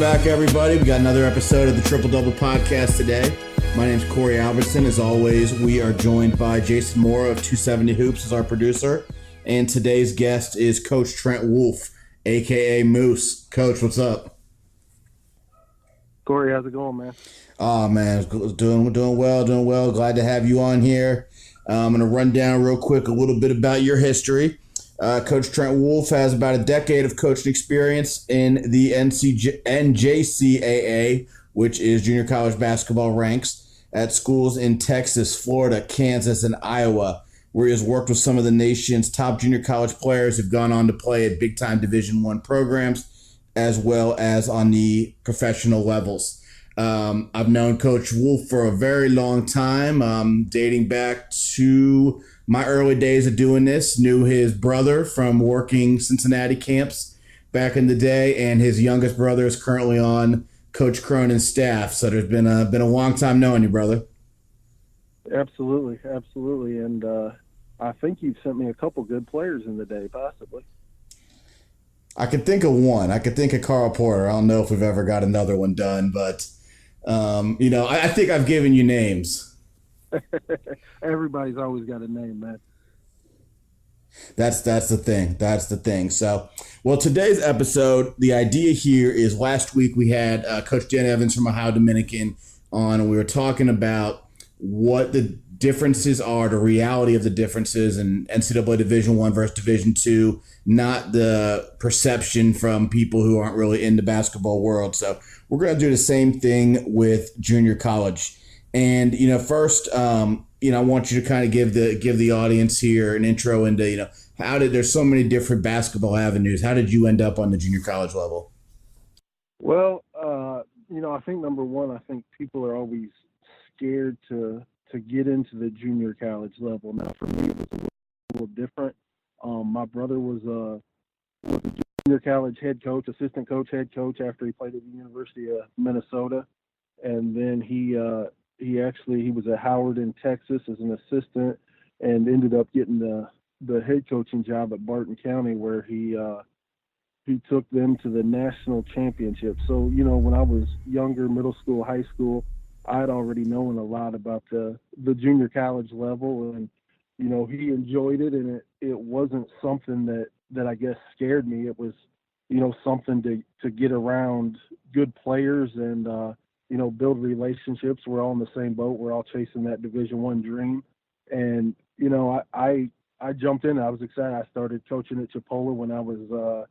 back, everybody. We got another episode of the Triple Double Podcast today. My name's Corey Albertson. As always, we are joined by Jason Moore of 270 Hoops as our producer. And today's guest is Coach Trent Wolf, a.k.a. Moose. Coach, what's up? Corey, how's it going, man? Oh, man, doing well. Glad to have you on here. I'm going to run down real quick a little bit about your history. Coach Trent Wolf has about a decade of coaching experience in the NJCAA, which is junior college basketball ranks, at schools in Texas, Florida, Kansas, and Iowa, where he has worked with some of the nation's top junior college players who've gone on to play at big-time Division I programs, as well as on the professional levels. I've known Coach Wolf for a very long time, dating back to my early days of doing this. Knew his brother from working Cincinnati camps back in the day, and his youngest brother is currently on Coach Cronin's staff. So there's been a long time knowing you, brother. Absolutely. And I think you've sent me a couple good players in the day, possibly. I could think of one. I could think of Carl Porter. I don't know if we've ever got another one done, but I think I've given you names. Everybody's always got a name, man. That's the thing. So, well, today's episode, the idea here is last week we had Coach Dan Evans from Ohio Dominican on, and we were talking about what the differences are, the reality of the differences in NCAA Division I versus Division II, not the perception from people who aren't really in the basketball world. So we're going to do the same thing with junior college. And, first, I want you to kind of give the audience here an intro into, there's so many different basketball avenues. How did you end up on the junior college level? Well, I think number one, I think people are always scared to get into the junior college level. Now, for me, it was a little different. My brother was a junior college assistant coach, head coach after he played at the University of Minnesota. And then he was at Howard in Texas as an assistant and ended up getting the head coaching job at Barton County, where he took them to the national championship. So, when I was younger, middle school, high school, I had already known a lot about the junior college level, and, he enjoyed it, and it wasn't something that I guess scared me. It was, something to get around good players and, build relationships. We're all in the same boat. We're all chasing that Division I dream. And, I jumped in. I was excited. I started coaching at Chipola when I was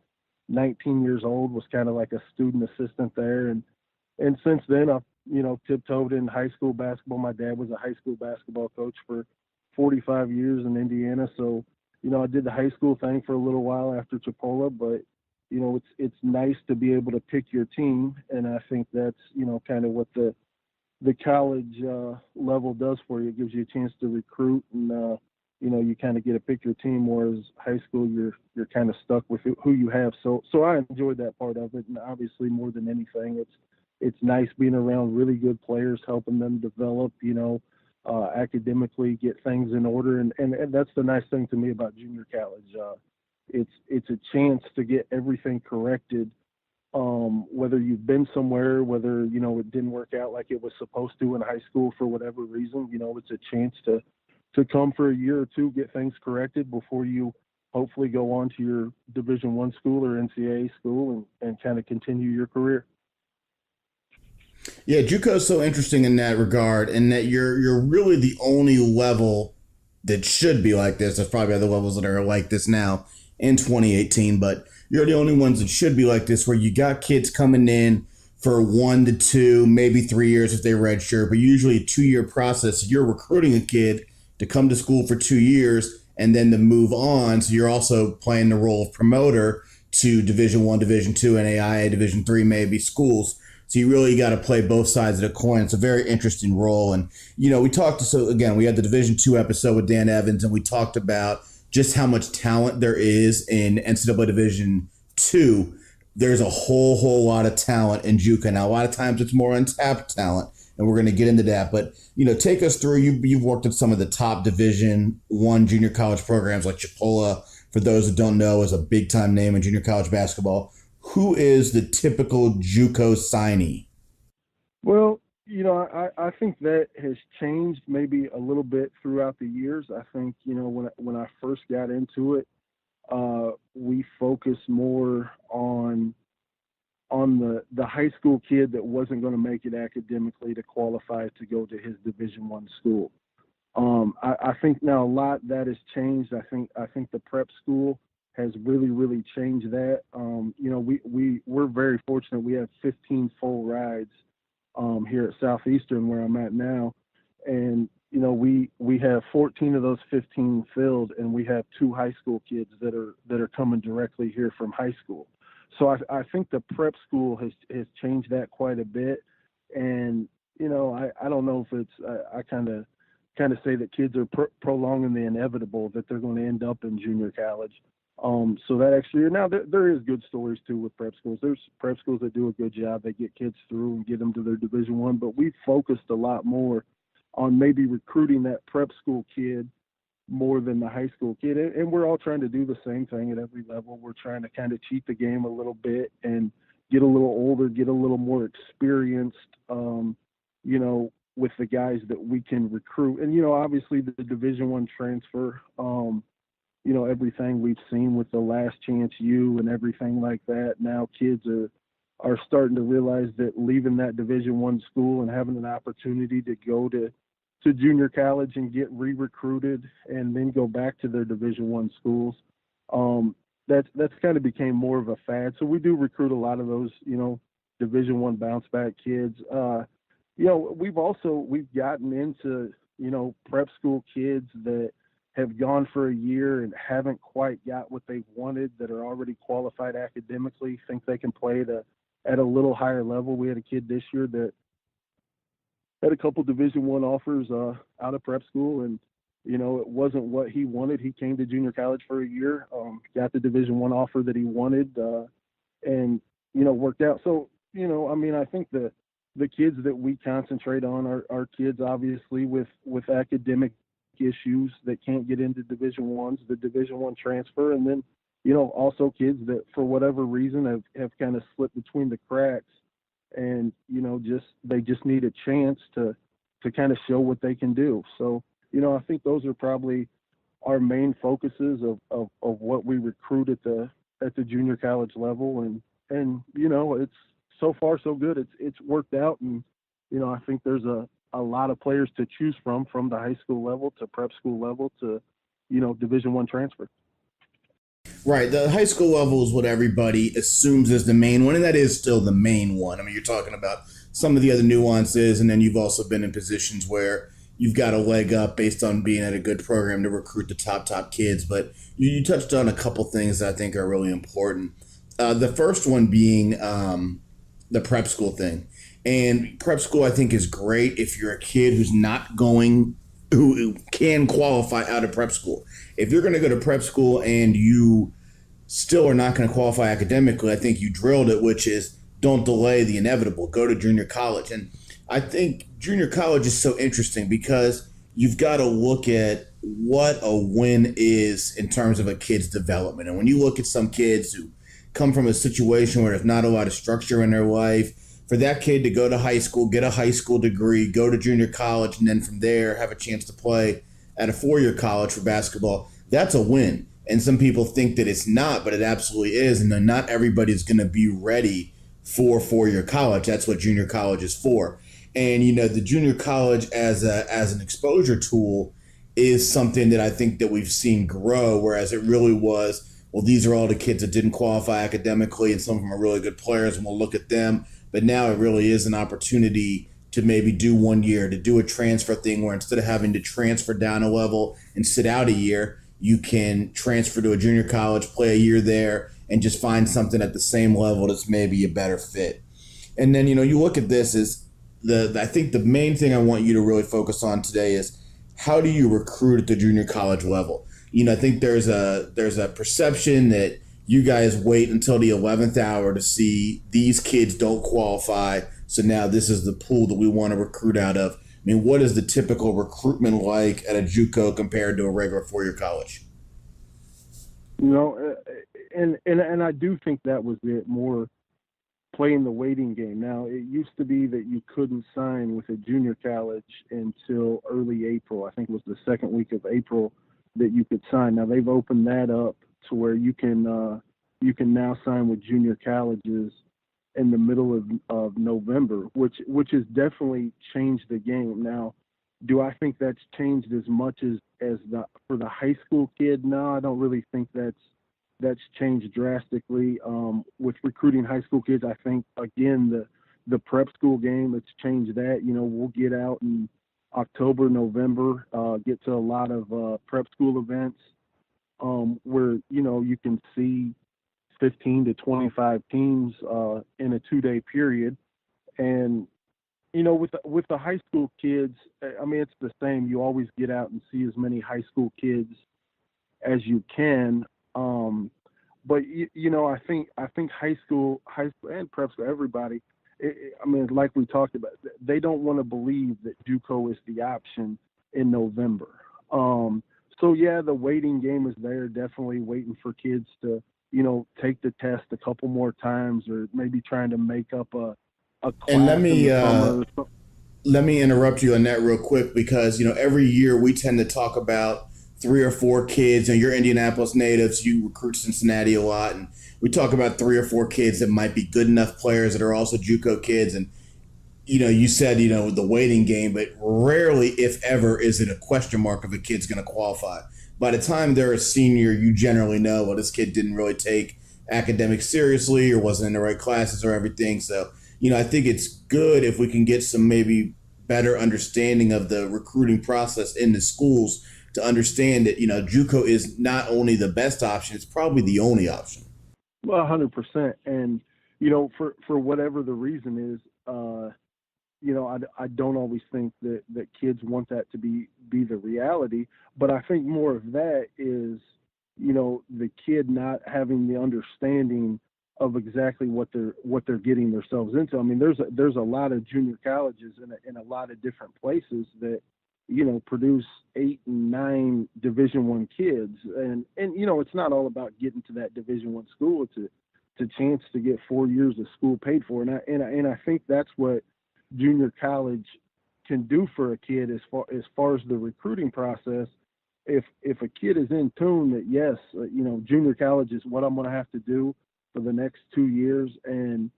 19 years old, was kind of like a student assistant there. And since then, I've, tiptoed in high school basketball. My dad was a high school basketball coach for 45 years in Indiana. So, I did the high school thing for a little while after Chipola, but it's nice to be able to pick your team, and I think that's kind of what the college level does for you. It gives you a chance to recruit, and you kind of get to pick your team. Whereas high school, you're kind of stuck with who you have. So I enjoyed that part of it, and obviously more than anything, it's nice being around really good players, helping them develop, academically, get things in order, and that's the nice thing to me about junior college. It's a chance to get everything corrected, whether you've been somewhere, whether, it didn't work out like it was supposed to in high school for whatever reason. It's a chance to come for a year or two, get things corrected before you hopefully go on to your Division I school or NCAA school and kind of continue your career. Yeah, JUCO is so interesting in that regard, in that you're really the only level that should be like this. There's probably other levels that are like this now in 2018, but you're the only ones that should be like this, where you got kids coming in for 1 to 2, maybe 3 years if they redshirt, but usually a 2-year process. You're recruiting a kid to come to school for 2 years and then to move on. So you're also playing the role of promoter to Division I, Division II, and AIA, Division III maybe schools. So you really got to play both sides of the coin. It's a very interesting role. And, we had the Division II episode with Dan Evans, and we talked about just how much talent there is in NCAA Division II. There's a whole lot of talent in JUCO. Now, a lot of times it's more untapped talent, and we're going to get into that. But, take us through. You've worked at some of the top Division I junior college programs like Chipola, for those that don't know, is a big-time name in junior college basketball. who is the typical JUCO signee? Well, I think that has changed maybe a little bit throughout the years. I think, when I first got into it, we focused more on the high school kid that wasn't going to make it academically to qualify to go to his Division I school. I think now a lot that has changed. I think the prep school has really changed that. We're very fortunate. We have 15 full rides here at Southeastern where I'm at now, and we have 14 of those 15 filled, and we have 2 high school kids that are coming directly here from high school. So I think the prep school has changed that quite a bit, and I don't know if it's I kind of say that kids are prolonging the inevitable, that they're going to end up in junior college. So that extra year. Now there is good stories too with prep schools. There's prep schools that do a good job. They get kids through and get them to their Division I. But we've focused a lot more on maybe recruiting that prep school kid more than the high school kid. And we're all trying to do the same thing at every level. We're trying to kind of cheat the game a little bit and get a little older, get a little more experienced, with the guys that we can recruit. And, obviously the Division I transfer, everything we've seen with the Last Chance U and everything like that. Now kids are starting to realize that leaving that Division I school and having an opportunity to go to junior college and get re-recruited and then go back to their Division I schools. That's kind of became more of a fad. So we do recruit a lot of those, Division I bounce back kids. We've gotten into, prep school kids that have gone for a year and haven't quite got what they've wanted, that are already qualified academically, think they can play at a little higher level. We had a kid this year that had a couple Division I offers out of prep school, and it wasn't what he wanted. He came to junior college for a year, got the Division I offer that he wanted, and worked out. So I think the kids that we concentrate on are kids obviously with academic issues that can't get into Division I's, the Division I transfer, and then also kids that for whatever reason have kind of slipped between the cracks, and they just need a chance to kind of show what they can do. So I think those are probably our main focuses of what we recruit at the junior college level, and it's so far so good. It's worked out, and I think there's a lot of players to choose from the high school level to prep school level to Division I transfer. Right. The high school level is what everybody assumes is the main one, and that is still the main one. I mean, you're talking about some of the other nuances, and then you've also been in positions where you've got a leg up based on being at a good program to recruit the top kids. But you touched on a couple things that I think are really important. The first one being the prep school thing. And prep school, I think, is great if you're a kid who can qualify out of prep school. If you're going to go to prep school and you still are not going to qualify academically, I think you drilled it, which is don't delay the inevitable. Go to junior college. And I think junior college is so interesting because you've got to look at what a win is in terms of a kid's development. And when you look at some kids who come from a situation where there's not a lot of structure in their life, for that kid to go to high school, get a high school degree, go to junior college, and then from there have a chance to play at a 4-year college for basketball, that's a win. And some people think that it's not, but it absolutely is. And then not everybody's going to be ready for 4-year college. That's what junior college is for. And, the junior college as an exposure tool is something that I think that we've seen grow, whereas it really was, well, these are all the kids that didn't qualify academically, and some of them are really good players, and we'll look at them. But now it really is an opportunity to maybe do 1 year, to do a transfer thing where instead of having to transfer down a level and sit out a year, you can transfer to a junior college, play a year there, and just find something at the same level that's maybe a better fit. And then, you look at this as I think the main thing I want you to really focus on today is how do you recruit at the junior college level? I think there's a perception that you guys wait until the 11th hour to see these kids don't qualify, so now this is the pool that we want to recruit out of. I mean, what is the typical recruitment like at a JUCO compared to a regular 4-year college? and I do think that was it, more playing the waiting game. Now, it used to be that you couldn't sign with a junior college until early April. I think it was the second week of April that you could sign. Now they've opened that up to where you can now sign with junior colleges in the middle of November, which has definitely changed the game. Now, do I think that's changed as much as for the high school kid? No, I don't really think that's changed drastically. With recruiting high school kids, I think again the prep school game, it's changed that. We'll get out in October, November, get to a lot of prep school events where you can see 15 to 25 teams in a 2-day period. And with the high school kids, I mean, it's the same. You always get out and see as many high school kids as you can. But I think high school and prep school, everybody, I mean, like we talked about, they don't want to believe that JUCO is the option in November. So yeah, the waiting game is there, definitely waiting for kids to, take the test a couple more times, or maybe trying to make up a class. And summer. let me interrupt you on that real quick, because every year we tend to talk about 3 or 4 kids, and you're Indianapolis natives, you recruit Cincinnati a lot, and we talk about 3 or 4 kids that might be good enough players that are also JUCO kids. And you said the waiting game, but rarely, if ever, is it a question mark if a kid's going to qualify. By the time they're a senior, you generally know, well, this kid didn't really take academics seriously or wasn't in the right classes or everything. So I think it's good if we can get some maybe better understanding of the recruiting process in the schools, to understand that JUCO is not only the best option, it's probably the only option. Well, 100%. And for whatever the reason is, I don't always think that kids want that to be the reality. But I think more of that is the kid not having the understanding of exactly what they're getting themselves into. I mean, there's a lot of junior colleges in a lot of different places that produce 8 and 9 Division I kids, and it's not all about getting to that Division I school. It's a chance to get 4 years of school paid for, and I think that's what junior college can do for a kid as far as the recruiting process. If a kid is in tune that yes, junior college is what I'm going to have to do for the next 2 years, and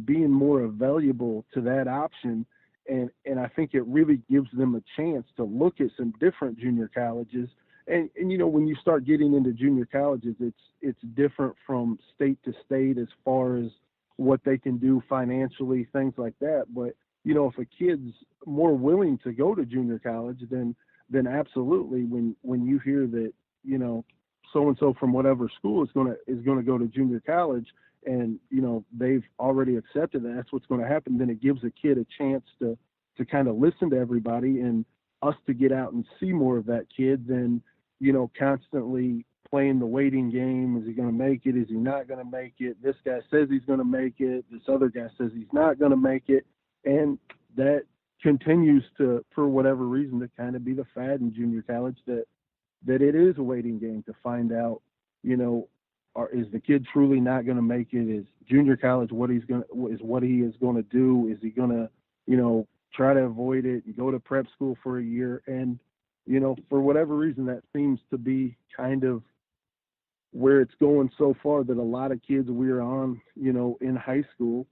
being more valuable to that option. And I think it really gives them a chance to look at some different junior colleges. And when you start getting into junior colleges, it's different from state to state as far as what they can do financially, things like that. But if a kid's more willing to go to junior college, then absolutely, when you hear that so and so from whatever school is going to go to junior college, and they've already accepted that's what's going to happen, then it gives a kid a chance to kind of listen to everybody, and us to get out and see more of that kid than constantly playing the waiting game. Is he going to make it? Is he not going to make it? This guy says he's going to make it, this other guy says he's not going to make it, and that continues to, for whatever reason, to kind of be the fad in junior college, that it is a waiting game to find out is the kid truly not going to make it? Is junior college what he is going to do? Is he going to, try to avoid it and go to prep school for a year? And, for whatever reason, that seems to be kind of where it's going so far, that a lot of kids we're on, in high school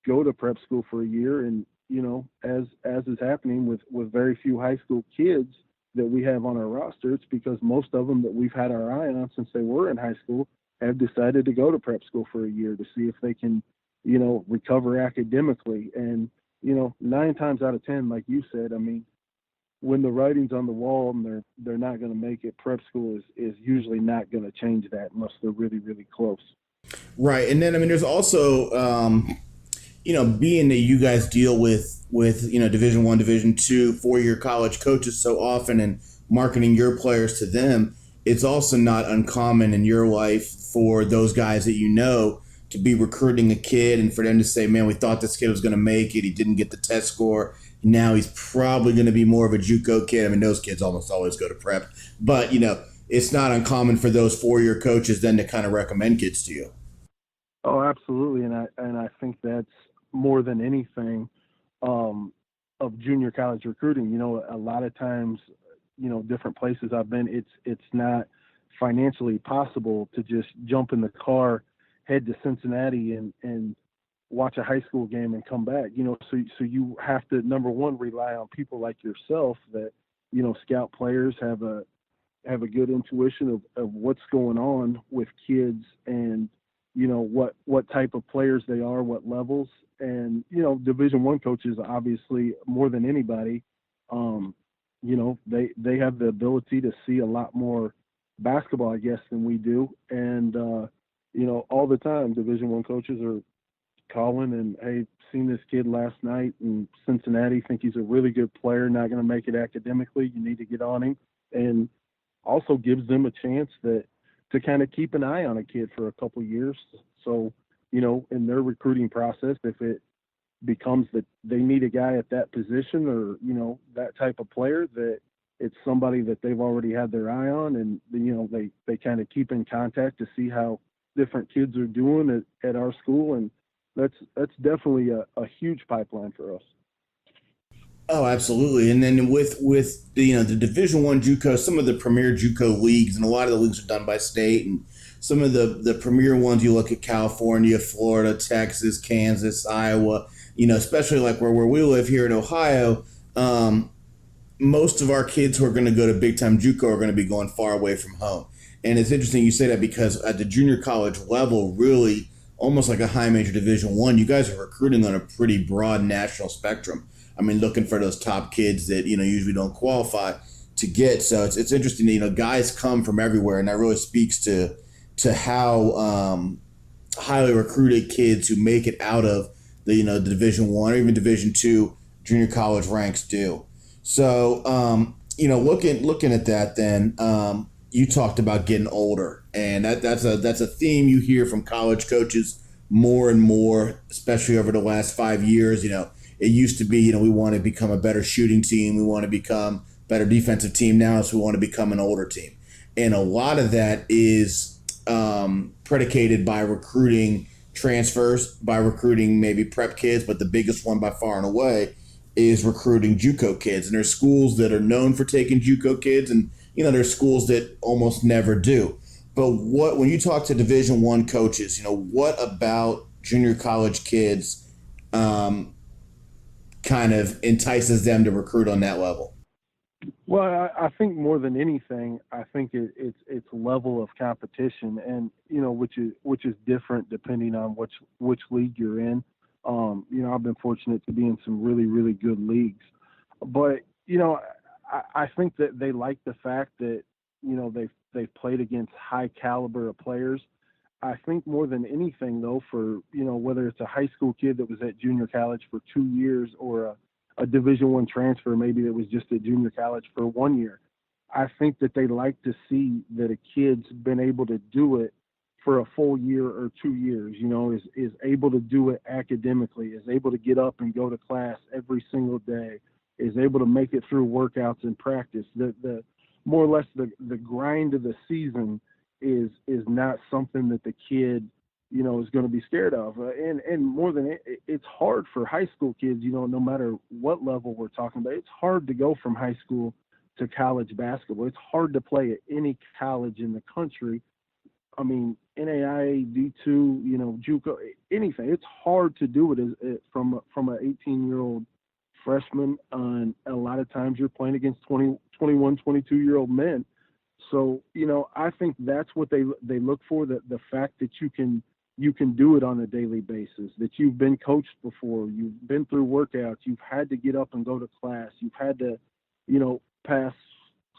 go to prep school for a year. And, as is happening with very few high school kids that we have on our roster, it's because most of them that we've had our eye on since they were in high school have decided to go to prep school for a year to see if they can, recover academically. And, 9 times out of 10, like you said, I mean, when the writing's on the wall and they're not going to make it, prep school is usually not going to change that unless they're really, really close. Right. And then, I mean, there's also, being that you guys deal with Division I, Division II, 4-year college coaches so often, and marketing your players to them, it's also not uncommon in your life for those guys that to be recruiting a kid and for them to say, man, we thought this kid was going to make it. He didn't get the test score. Now he's probably going to be more of a JUCO kid. I mean, those kids almost always go to prep. But, it's not uncommon for those 4-year coaches then to kind of recommend kids to you. Oh, absolutely, and I think that's more than anything of junior college recruiting. A lot of times, different places I've been, it's not financially possible to just jump in the car, head to Cincinnati, and watch a high school game and come back. So you have to, number one, rely on people like yourself that scout players, have a good intuition of what's going on with kids, and what type of players they are, what levels. And Division I coaches, obviously, more than anybody, they have the ability to see a lot more basketball, I guess, than we do. And all the time Division I coaches are calling and, hey, seen this kid last night in Cincinnati, think he's a really good player, not going to make it academically, you need to get on him. And also gives them a chance to kind of keep an eye on a kid for a couple years. So, in their recruiting process, if it becomes that they need a guy at that position, or, that type of player, that it's somebody that they've already had their eye on, and, they kind of keep in contact to see how different kids are doing at our school. And that's definitely a huge pipeline for us. Oh, absolutely. And then with the Division I JUCO, some of the premier JUCO leagues, and a lot of the leagues are done by state, and some of the premier ones, you look at California, Florida, Texas, Kansas, Iowa, especially like where we live here in Ohio, most of our kids who are going to go to big time JUCO are going to be going far away from home. And it's interesting you say that, because at the junior college level, really almost like a high major Division I, you guys are recruiting on a pretty broad national spectrum. I mean, looking for those top kids that, usually don't qualify to get. So it's interesting, guys come from everywhere, and that really speaks to how highly recruited kids who make it out of the Division I or even Division II junior college ranks do. So, looking at that, then you talked about getting older, and that's a theme you hear from college coaches more and more, especially over the last 5 years. It used to be, we want to become a better shooting team. We want to become a better defensive team. Now we want to become an older team. And a lot of that is predicated by recruiting transfers, by recruiting maybe prep kids, but the biggest one by far and away is recruiting JUCO kids. And there's schools that are known for taking JUCO kids, and, there's schools that almost never do. But when you talk to Division I coaches, what about junior college kids kind of entices them to recruit on that level? Well, I think more than anything, I think it's level of competition, and which is different depending on which league you're in. I've been fortunate to be in some really, really good leagues, but I think that they like the fact that they've played against high caliber of players. I think more than anything, though, for whether it's a high school kid that was at junior college for 2 years, or a Division I transfer maybe that was just at junior college for 1 year, I think that they like to see that a kid's been able to do it for a full year or 2 years. Is able to do it academically, is able to get up and go to class every single day, is able to make it through workouts and practice. The more or less the grind of the season is not something that the kid is going to be scared of. And more than it's hard for high school kids, no matter what level we're talking about. It's hard to go from high school to college basketball. It's hard to play at any college in the country. I mean, NAIA, D2, JUCO, anything. It's hard to do it from an 18-year-old freshman, and a lot of times you're playing against 20, 21, 22-year-old men. So, I think that's what they look for, the fact that you can do it on a daily basis, that you've been coached before, you've been through workouts, you've had to get up and go to class, you've had to, pass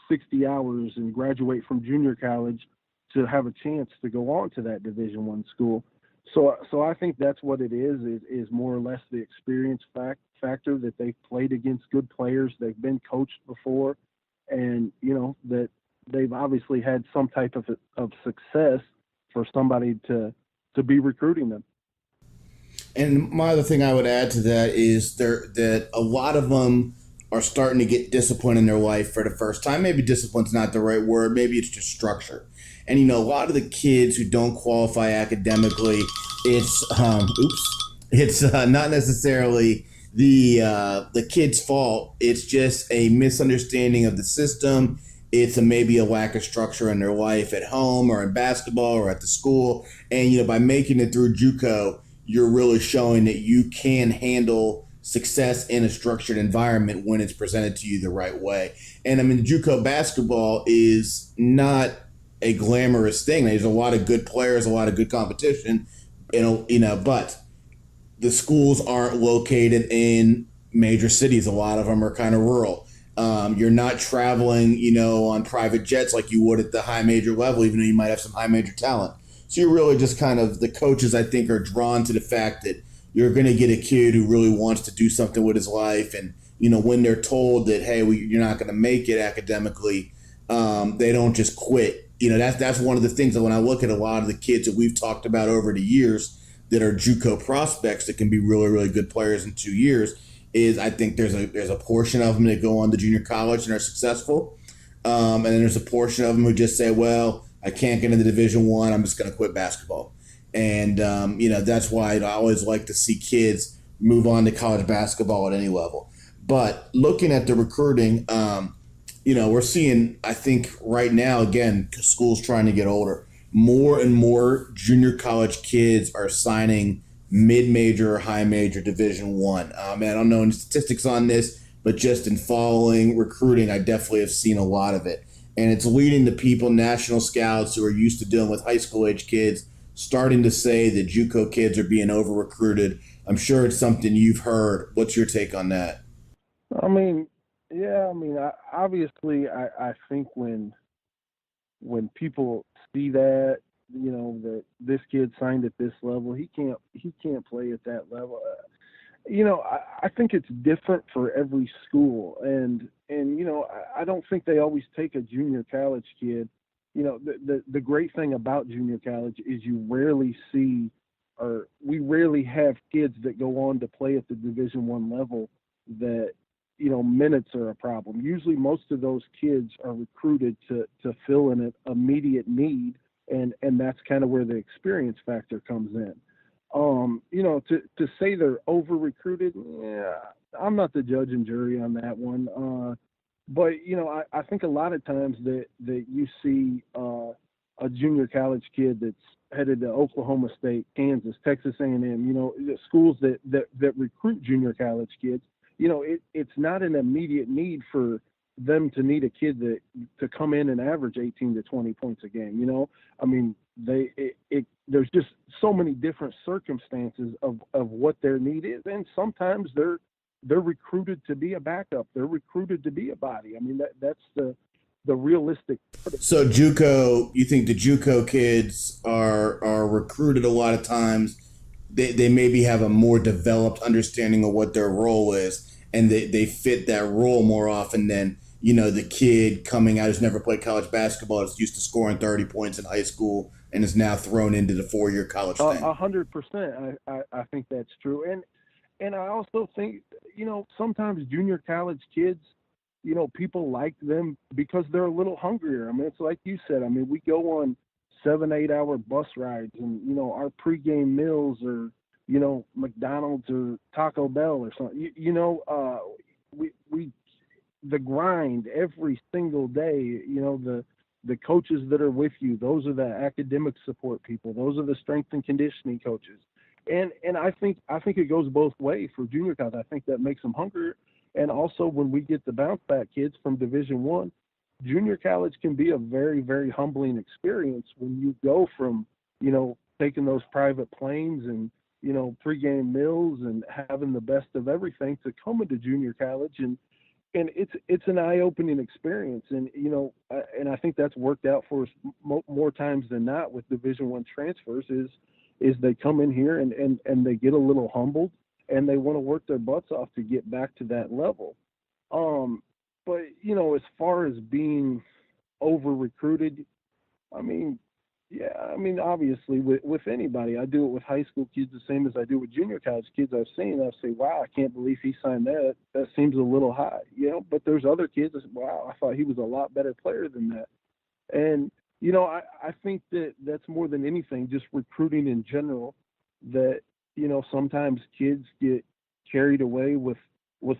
60 hours and graduate from junior college to have a chance to go on to that Division I school. So I think that's what it is more or less the experience factor, that they've played against good players, they've been coached before, and, that they've obviously had some type of success for somebody to be recruiting them. And my other thing I would add to that is that a lot of them are starting to get discipline in their life for the first time. Maybe discipline's not the right word. Maybe it's just structure. And a lot of the kids who don't qualify academically, it's not necessarily the kid's fault. It's just a misunderstanding of the system. It's maybe a lack of structure in their life at home or in basketball or at the school. And by making it through JUCO, you're really showing that you can handle success in a structured environment when it's presented to you the right way. And JUCO basketball is not a glamorous thing. There's a lot of good players, a lot of good competition, but the schools aren't located in major cities. A lot of them are kind of rural. You're not traveling, on private jets like you would at the high major level, even though you might have some high major talent. So you're really just kind of, the coaches, I think, are drawn to the fact that you're going to get a kid who really wants to do something with his life. And, when they're told that, hey, you're not going to make it academically, they don't just quit. That's one of the things that when I look at a lot of the kids that we've talked about over the years that are JUCO prospects that can be really, really good players in 2 years, is I think there's a portion of them that go on to junior college and are successful. And then there's a portion of them who just say, well, I can't get into Division I. I'm just going to quit basketball. And, that's why I always like to see kids move on to college basketball at any level. But looking at the recruiting, we're seeing, I think right now, again, schools trying to get older, more and more junior college kids are signing mid-major or high-major Division I. I don't know any statistics on this, but just in following recruiting, I definitely have seen a lot of it. And it's leading to people, national scouts who are used to dealing with high school-age kids, starting to say that JUCO kids are being over-recruited. I'm sure it's something you've heard. What's your take on that? Obviously, I think when people see that, that this kid signed at this level, he can't play at that level. I think it's different for every school, and I don't think they always take a junior college kid. The great thing about junior college is we rarely have kids that go on to play at the Division I level that minutes are a problem. Usually most of those kids are recruited to fill an immediate need, and that's kind of where the experience factor comes in. To say they're over recruited, yeah, I'm not the judge and jury on that one. But I think a lot of times that you see a junior college kid that's headed to Oklahoma State, Kansas, Texas A&M, schools that recruit junior college kids. It's not an immediate need for them to need a kid to come in and average 18 to 20 points a game. There's just so many different circumstances of what their need is, and sometimes they're recruited to be a backup. They're recruited to be a body. That's the realistic part of it. So JUCO, you think the JUCO kids are recruited a lot of times? They maybe have a more developed understanding of what their role is, and they fit that role more often than the kid coming out who's never played college basketball, is used to scoring 30 points in high school and is now thrown into the 4-year college thing. 100%. I think that's true, and I also think sometimes junior college kids, people like them because they're a little hungrier. It's like you said. We go on 7-8 hour bus rides, and our pregame meals are McDonald's or Taco Bell or something. We the grind every single day. The coaches that are with you, those are the academic support people. Those are the strength and conditioning coaches. And I think it goes both ways for junior college. I think that makes them hungrier. And also when we get the bounce back kids from Division I, junior college can be a very, very humbling experience when you go from, taking those private planes and, pregame meals and having the best of everything to coming to junior college. And it's an eye-opening experience. And, and I think that's worked out for us more times than not with Division I transfers is they come in here and they get a little humbled and they want to work their butts off to get back to that level. But, as far as being over recruited, Yeah, I mean, obviously, with anybody, I do it with high school kids the same as I do with junior college kids. I've seen, I say, wow, I can't believe he signed that. That seems a little high, But there's other kids that say, wow, I thought he was a lot better player than that. And I think that that's more than anything, just recruiting in general. That sometimes kids get carried away with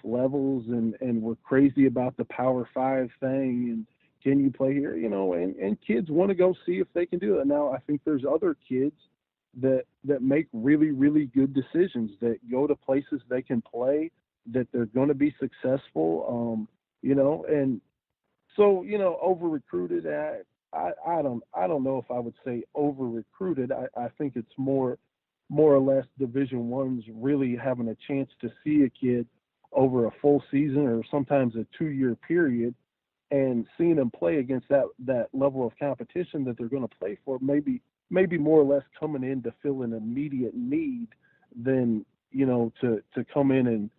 levels, and we're crazy about the Power Five thing, and can you play here? And kids want to go see if they can do it. Now I think there's other kids that make really really good decisions, that go to places they can play, that they're going to be successful. And so over recruited. I don't know if I would say over recruited. I think it's more or less Division Ones really having a chance to see a kid over a full season or sometimes a 2-year period, and seeing them play against that level of competition that they're going to play for, maybe more or less coming in to fill an immediate need than to come in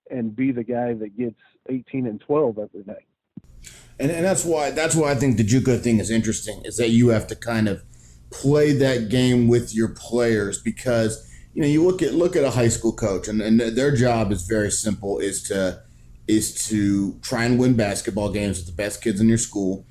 and be the guy that gets 18 and 12 every night. And that's why I think the JUCO thing is interesting, is that you have to kind of play that game with your players, because you look at a high school coach, and their job is very simple, is to try and win basketball games with the best kids in your school.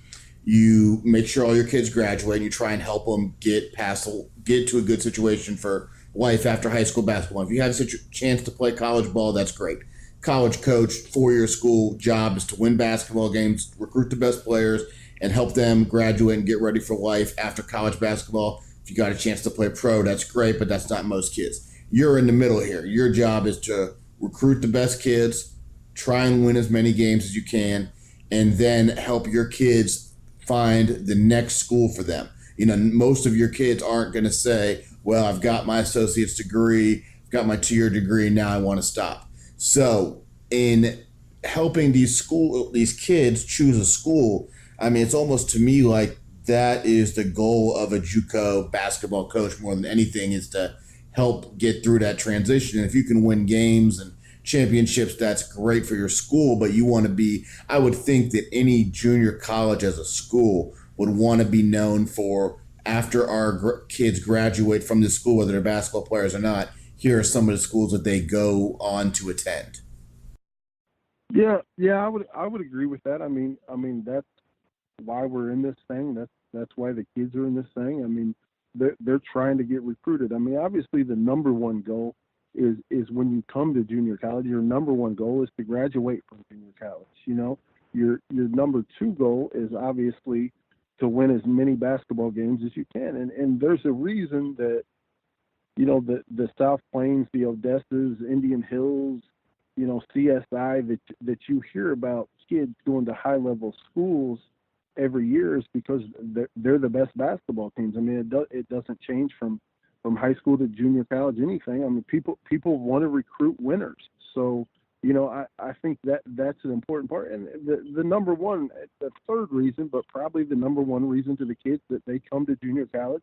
You make sure all your kids graduate, and you try and help them get to a good situation for life after high school basketball. If you have such a chance to play college ball, that's great. College coach, 4-year school job is to win basketball games, recruit the best players, and help them graduate and get ready for life after college basketball. If you got a chance to play pro, that's great, but that's not most kids. You're in the middle here. Your job is to recruit the best kids, try and win as many games as you can, and then help your kids find the next school for them. Most of your kids aren't going to say, well, I've got my associate's degree, I've got my 2-year degree, now I want to stop. So in helping these kids choose a school, I mean, it's almost to me like that is the goal of a JUCO basketball coach more than anything, is to help get through that transition. And if you can win games and championships, that's great for your school, but you want to be, I would think that any junior college as a school would want to be known for, after our kids graduate from the school, whether they're basketball players or not, here are some of the schools that they go on to attend. Yeah, I would agree with that. I mean that's why we're in this thing. That's why the kids are in this thing. I mean, they're trying to get recruited. I mean, obviously the number one goal is when you come to junior college, your number one goal is to graduate from junior college. Your number two goal is obviously to win as many basketball games as you can. And there's a reason that the South Plains, the Odessas, Indian Hills, CSI, that you hear about kids going to high level schools every year, is because they're the best basketball teams. I mean, it doesn't change from high school to junior college, anything. I mean, people want to recruit winners. So, I think that's an important part. And the number one, the third reason, but probably the number one reason to the kids that they come to junior college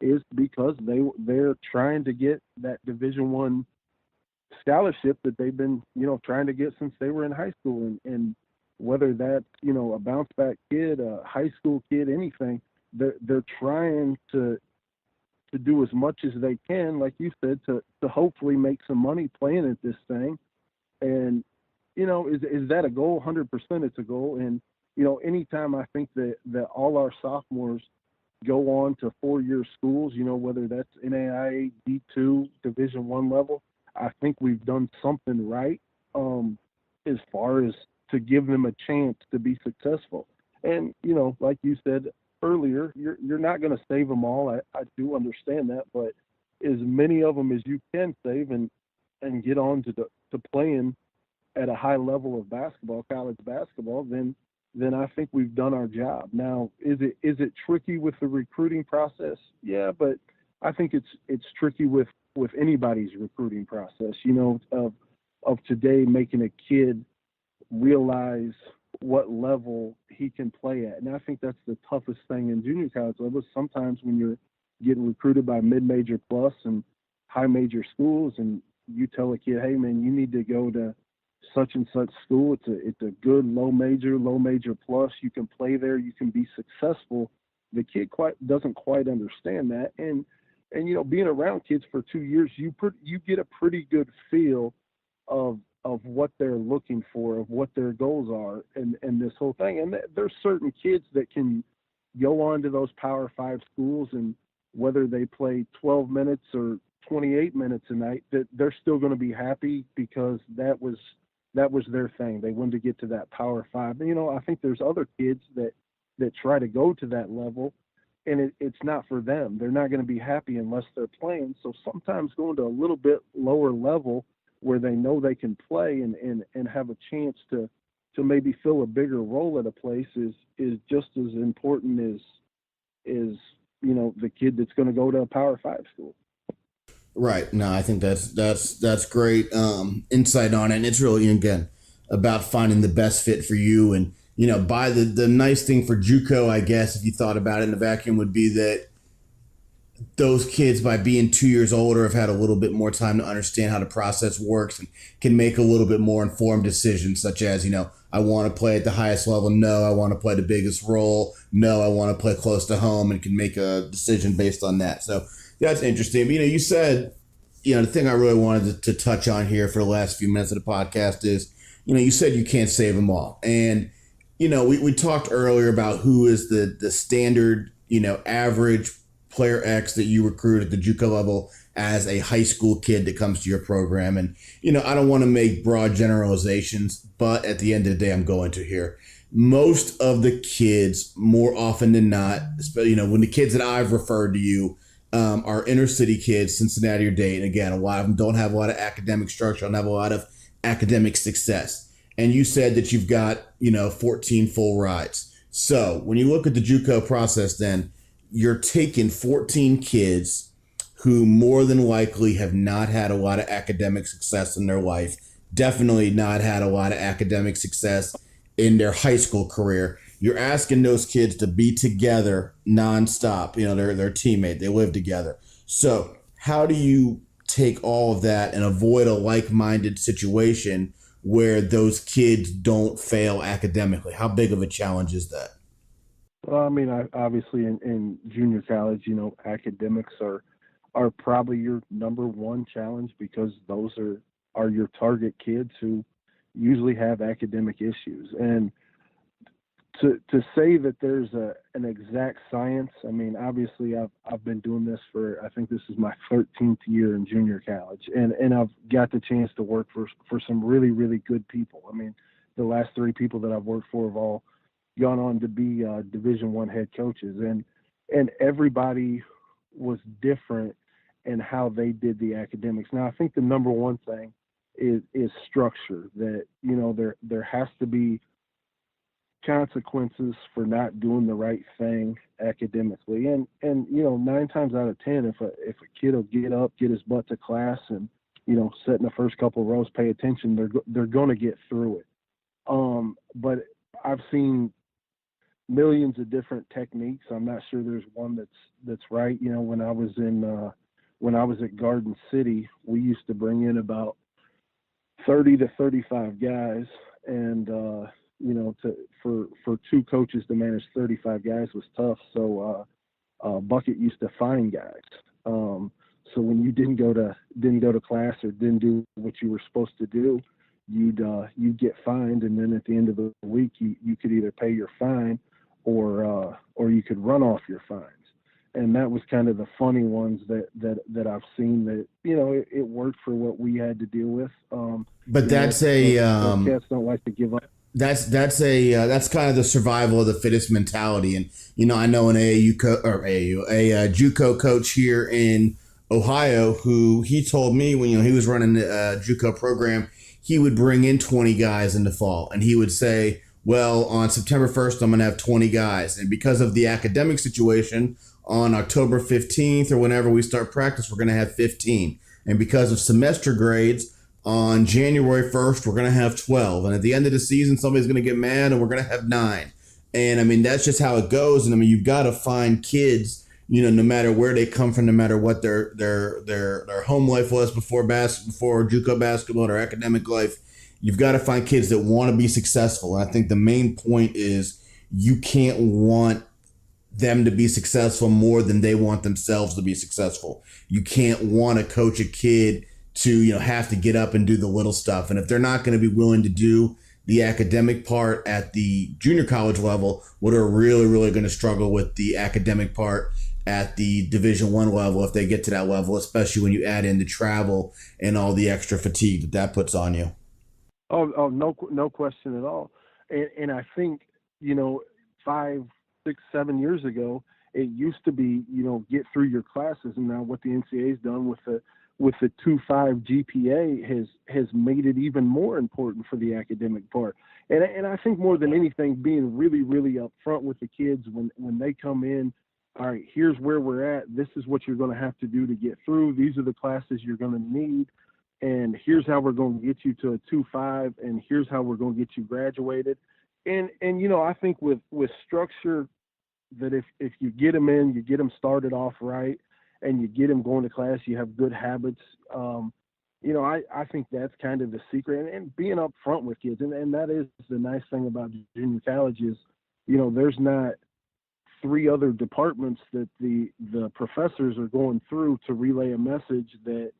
is because they're trying to get that Division One scholarship that they've been trying to get since they were in high school. And whether that's a bounce back kid, a high school kid, anything, they're trying to do as much as they can, like you said, to hopefully make some money playing at this thing. And is that a goal? 100% it's a goal. And anytime I think that all our sophomores go on to 4-year schools, whether that's NAIA, D2, Division One level, I think we've done something right, as far as to give them a chance to be successful. And like you said earlier, you're not going to save them all. I do understand that, but as many of them as you can save and get on to playing at a high level of basketball, college basketball, then I think we've done our job. Now, is it tricky with the recruiting process? Yeah, but I think it's tricky with anybody's recruiting process, of today, making a kid realize what level he can play at. And I think that's the toughest thing in junior college level. Sometimes when you're getting recruited by mid-major plus and high major schools, and you tell a kid, hey man, you need to go to such and such school. It's a good low major plus. You can play there. You can be successful. the kid doesn't quite understand that. And being around kids for 2 years, you get a pretty good feel of what they're looking for, of what their goals are, and this whole thing. And there's certain kids that can go on to those Power 5 schools, and whether they play 12 minutes or 28 minutes a night, that they're still going to be happy because that was their thing. They wanted to get to that Power 5. And, I think there's other kids that try to go to that level, and it's not for them. They're not going to be happy unless they're playing. So sometimes going to a little bit lower level where they know they can play and have a chance to maybe fill a bigger role at a place is just as important as the kid that's going to go to a Power 5 school. Right. No, I think that's great insight on it. And it's really, again, about finding the best fit for you. And, by the nice thing for JUCO, I guess, if you thought about it in a vacuum, would be that those kids, by being 2 years older, have had a little bit more time to understand how the process works and can make a little bit more informed decisions, such as, I want to play at the highest level. No, I want to play the biggest role. No, I want to play close to home, and can make a decision based on that. So that's interesting. But, you said, the thing I really wanted to touch on here for the last few minutes of the podcast is, you said you can't save them all. And, we talked earlier about who is the standard, average player X that you recruit at the JUCO level as a high school kid that comes to your program. And, I don't want to make broad generalizations, but at the end of the day, I'm going to here. Most of the kids, more often than not, when the kids that I've referred to you are inner city kids, Cincinnati or Dayton. Again, a lot of them don't have a lot of academic structure, don't have a lot of academic success. And you said that you've got, 14 full rides. So when you look at the JUCO process, then you're taking 14 kids who more than likely have not had a lot of academic success in their life, definitely not had a lot of academic success in their high school career. You're asking those kids to be together nonstop. They're teammates. They live together. So how do you take all of that and avoid a like-minded situation where those kids don't fail academically? How big of a challenge is that? Well, I mean, obviously in junior college, academics are probably your number one challenge, because those are your target kids who usually have academic issues. And to say that there's an exact science, I mean, obviously I've been doing this for, I think this is my 13th year in junior college, and I've got the chance to work for some really, really good people. I mean, the last 3 people that I've worked for have all gone on to be Division I head coaches, and everybody was different in how they did the academics. Now, I think the number one thing is structure. That there has to be consequences for not doing the right thing academically, and 9 times out of 10, if a kid will get up, get his butt to class, and sit in the first couple of rows, pay attention, they're going to get through it. But I've seen millions of different techniques. I'm not sure there's one that's right. When I was at Garden City, we used to bring in about 30 to 35 guys, and for 2 coaches to manage 35 guys was tough. So Bucket used to fine guys. So when you didn't go to class or didn't do what you were supposed to do, you'd get fined, and then at the end of the week you could either pay your fine or you could run off your fines. And that was kind of the funny ones that I've seen, that it worked for what we had to deal with. But that's cats don't like to give up. That's kind of the survival of the fittest mentality. And I know an JUCO coach here in Ohio who he told me when he was running the JUCO program, he would bring in 20 guys in the fall, and he would say, well, on September 1st, I'm going to have 20 guys. And because of the academic situation, on October 15th or whenever we start practice, we're going to have 15. And because of semester grades, on January 1st, we're going to have 12. And at the end of the season, somebody's going to get mad and we're going to have 9. And I mean, that's just how it goes. And I mean, you've got to find kids, no matter where they come from, no matter what their home life was before JUCO basketball, or academic life. You've got to find kids that want to be successful. And I think the main point is you can't want them to be successful more than they want themselves to be successful. You can't want to coach a kid to, have to get up and do the little stuff. And if they're not going to be willing to do the academic part at the junior college level, what are really, really going to struggle with the academic part at the Division I level if they get to that level, especially when you add in the travel and all the extra fatigue that puts on you. No question at all. And I think, 5, 6, 7 years ago, it used to be, get through your classes. And now what the NCAA's done with the 2.5 GPA has made it even more important for the academic part. And I think more than anything, being really, really upfront with the kids when they come in. All right, here's where we're at. This is what you're going to have to do to get through. These are the classes you're going to need. And here's how we're going to get you to a 2.5, and here's how we're going to get you graduated. And I think with structure, that if you get them in, you get them started off right, and you get them going to class, you have good habits. I think that's kind of the secret, and being upfront with kids. And that is the nice thing about junior college is, there's not 3 other departments that the professors are going through to relay a message that,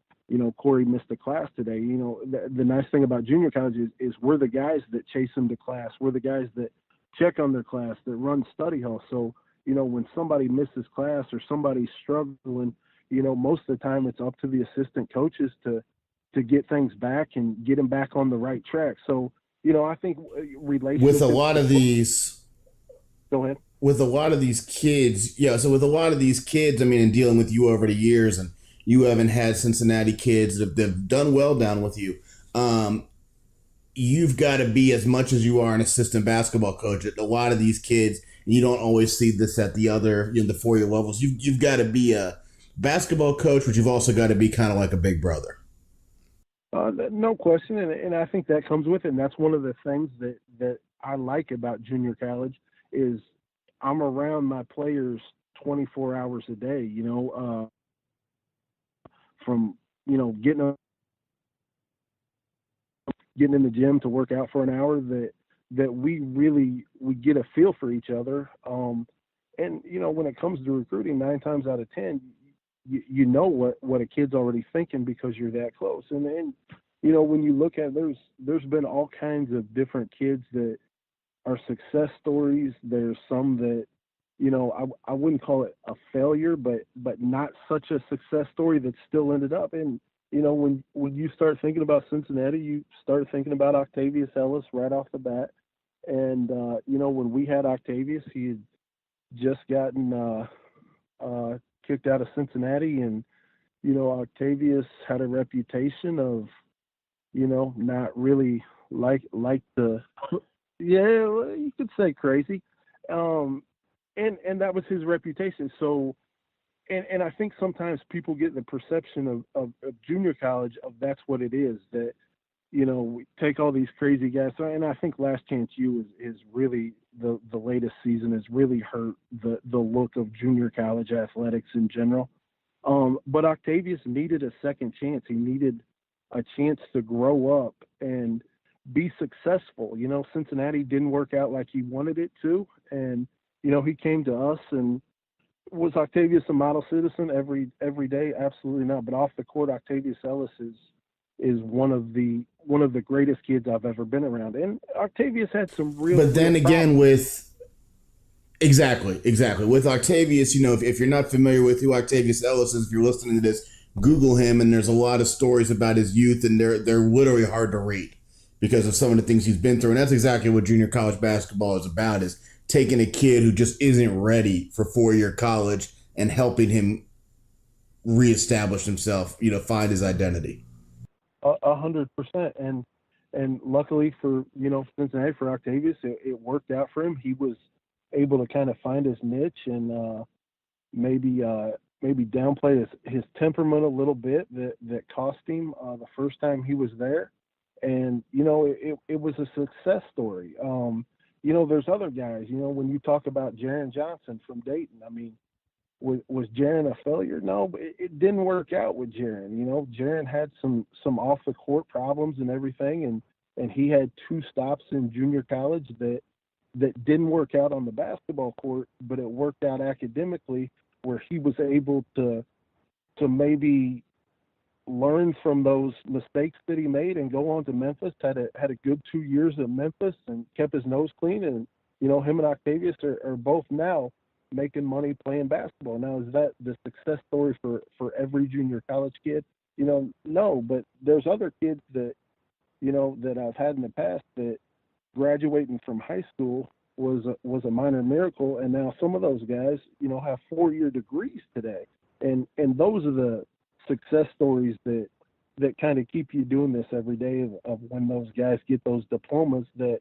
Corey missed a class today. The nice thing about junior college is we're the guys that chase them to class. We're the guys that check on their class, that run study hall. So, when somebody misses class or somebody's struggling, most of the time it's up to the assistant coaches to get things back and get them back on the right track. So, I think relationships With a lot of these, go ahead. With a lot of these kids, with a lot of these kids, in dealing with you over the years, and you haven't had Cincinnati kids that have done well down with you. You've got to be, as much as you are an assistant basketball coach, a lot of these kids, and you don't always see this at the other, the 4-year levels. You've got to be a basketball coach, but you've also got to be kind of like a big brother. No question, and I think that comes with it. And that's one of the things that I like about junior college is I'm around my players 24 hours a day. From getting in the gym to work out for an hour, that we get a feel for each other. And when it comes to recruiting, 9 times out of 10, you know what a kid's already thinking because you're that close. And then when you look at there's been all kinds of different kids that are success stories. There's some that I wouldn't call it a failure, but not such a success story that still ended up. And when you start thinking about Cincinnati, you start thinking about Octavius Ellis right off the bat. And when we had Octavius, he had just gotten kicked out of Cincinnati, and Octavius had a reputation of not really like the you could say crazy, and that was his reputation. So and I think sometimes people get the perception of junior college of that's what it is, that we take all these crazy guys. And I think Last Chance U is really the latest season has really hurt the look of junior college athletics in general. But Octavius needed a second chance. He needed a chance to grow up and be successful. Cincinnati didn't work out like he wanted it to, and he came to us. And was Octavius a model citizen every day? Absolutely not. But off the court, Octavius Ellis is one of the greatest kids I've ever been around. And Octavius had some real. But then real again, problems. Exactly. With Octavius, if you're not familiar with who Octavius Ellis is, if you're listening to this, Google him, and there's a lot of stories about his youth, and they're literally hard to read because of some of the things he's been through. And that's exactly what junior college basketball is about, is taking a kid who just isn't ready for 4-year college and helping him reestablish himself, find his identity. 100%. And luckily for, Cincinnati, for Octavius, it worked out for him. He was able to kind of find his niche and maybe downplay his temperament a little bit that cost him the first time he was there. And, it was a success story. There's other guys, when you talk about Jaron Johnson from Dayton, was Jaron a failure? No, but it didn't work out with Jaron. Jaron had some off the court problems and everything. And he had 2 stops in junior college that that didn't work out on the basketball court, but it worked out academically, where he was able to maybe learn from those mistakes that he made and go on to Memphis. Had a good 2 years at Memphis and kept his nose clean. And him and Octavius are both now making money playing basketball. Now, is that the success story for every junior college kid? No, but there's other kids that that I've had in the past that graduating from high school was a minor miracle, and now some of those guys have 4-year degrees today, and those are the success stories that kind of keep you doing this every day, of when those guys get those diplomas that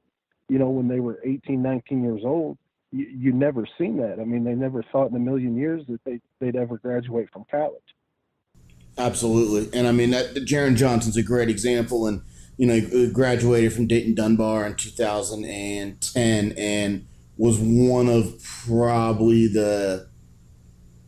when they were 18, 19 years old, you never seen that. I mean, they never thought in a million years that they'd ever graduate from college. Absolutely. And I mean, that Jaron Johnson's a great example. And, he graduated from Dayton Dunbar in 2010 and was one of probably the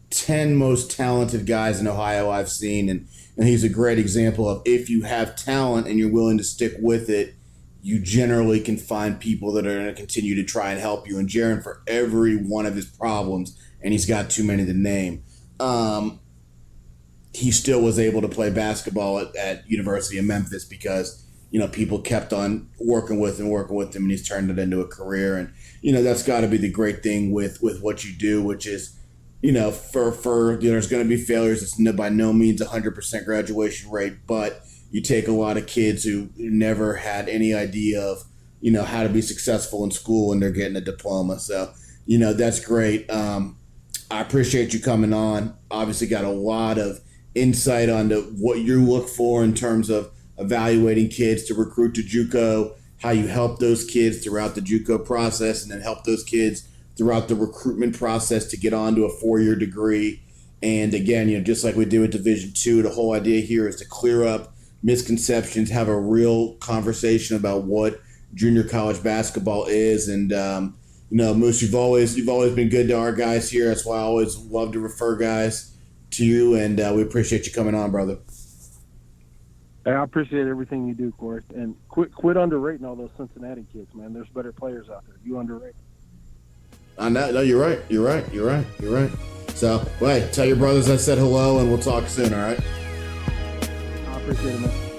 10 most talented guys in Ohio I've seen. And he's a great example of, if you have talent and you're willing to stick with it, you generally can find people that are going to continue to try and help you. And Jaron, for every one of his problems, and he's got too many to name, he still was able to play basketball at University of Memphis because, people kept on working with him, and he's turned it into a career. And, that's got to be the great thing with what you do, which is, there's going to be failures. It's by no means 100% graduation rate, but you take a lot of kids who never had any idea of, how to be successful in school, and they're getting a diploma. So, that's great. I appreciate you coming on. Obviously got a lot of insight onto what you look for in terms of evaluating kids to recruit to JUCO, how you help those kids throughout the JUCO process, and then help those kids throughout the recruitment process to get onto a 4-year degree. And again, just like we do with Division II, the whole idea here is to clear up misconceptions, have a real conversation about what junior college basketball is. And Moose, you've always been good to our guys here. That's why I always love to refer guys to you, and we appreciate you coming on, brother. I appreciate everything you do, Corey. And quit underrating all those Cincinnati kids, man. There's better players out there. You underrate. I know. No, you're right. You're right. So, tell your brothers I said hello, and we'll talk soon, all right? I appreciate it, man.